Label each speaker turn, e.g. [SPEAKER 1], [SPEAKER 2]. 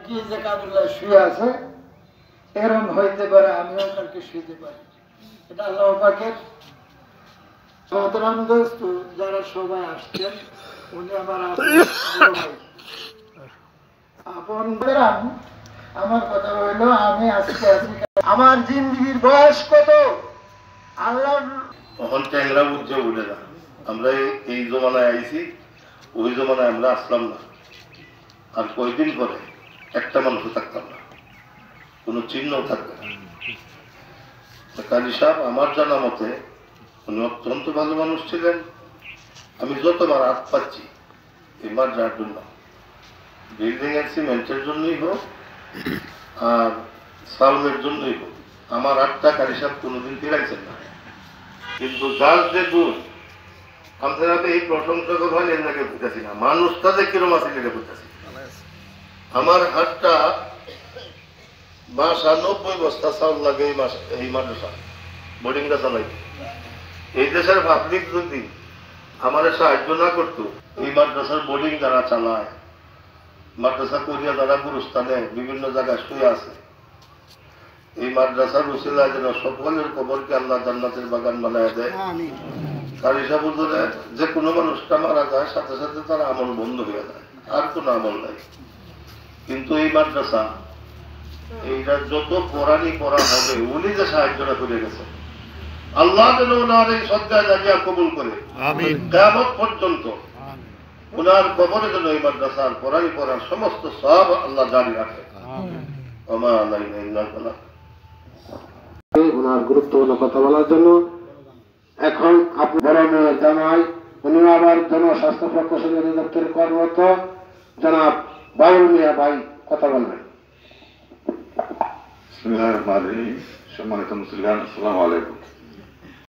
[SPEAKER 1] কি যে কাজুল্লাহ শুয়ে আছে এরকম হইতে পারে, আমিও কালকে শুইতে পারি। এটা আল্লাহ পাকের। যারা সবাই আসছেন উনি আমার আপন বেরাম। আমার কথা হইল আমি আজকে আছি, আমার জিন্দিগির বয়স কত আল্লাহ
[SPEAKER 2] তখন ট্যাংরা বুঝে উঠে না। আমরা এই জমানায় আইছি, ওই জমানায় আমরা আসলাম না। আর কয়দিন পরে একটা মানুষও থাকতাম না, কোনো চিহ্নও থাকবে না। কাজী সাহেব আমার জানা মতে উনি অত্যন্ত ভালো মানুষ ছিলেন। আমি যতবার হাত পাচ্ছি এই মাদ্রাসার জন্য, বিল্ডিং এর সিমেন্টের জন্যই হোক আর সালমের জন্যই হোক, আমার হাতটা কাজী সাহেব কোনোদিন ফিরাইছেন না। কিন্তু যার যে গুণ, আমাদের হাতে এই প্রশংসা কথা এলাকে বুঝতেছি না, মানুষটা যে কিরম আছে এটা বুঝতেছি। আমার হাতটা মাসা 90 বস্তা চাউল লাগে এই মাদ্রাসা বোর্ডিংটা চালাই। এই দেশের পাবলিক যদি আমাদের সাহায্য না করতো, এই মাদ্রাসার বোর্ডিং যারা চালায়, মাদ্রাসা করিয়া যারা গুরুস্থানে বিভিন্ন জায়গায় শুয়ে আছে, এই মাদ্রাসার উসিলায় যেন সকলের কবরকে আল্লাহ জান্নাতের বাগান বানায় দেয়। কারী সাহেব হুজুরে যে কোনো মানুষটা মারা যায় সাথে সাথে তার আমল বন্ধ হয়ে যায়, আর কোনো আমল নাই। কিন্তু এই মাদ্রাসা এইটা যত পড়ানি পড়া হবে, উনি যে সাহায্যটা করে গেছে, আল্লাহ যেন ওনার এই সজ্জায় জায়গা কবুল করে কিয়ামত পর্যন্ত ওনার কবরে যেন এই মাদ্রাসার পড়ানি পড়ার সমস্ত সব আল্লাহ জারি রাখে।
[SPEAKER 3] ওনার গুরুত্বপূর্ণ কথা বলার জন্য এখন আপনি বড় মেয়ে জামাই, উনি আবার জনস্বাস্থ্য প্রকৌশলী অধিদপ্তরে কর্মরত জনাব বাউল মিয়া ভাই কথা বলবেন।
[SPEAKER 4] বিসমিল্লাহির রহমানির রহিম। সম্মানিত মুসলিম, আসসালামু আলাইকুম।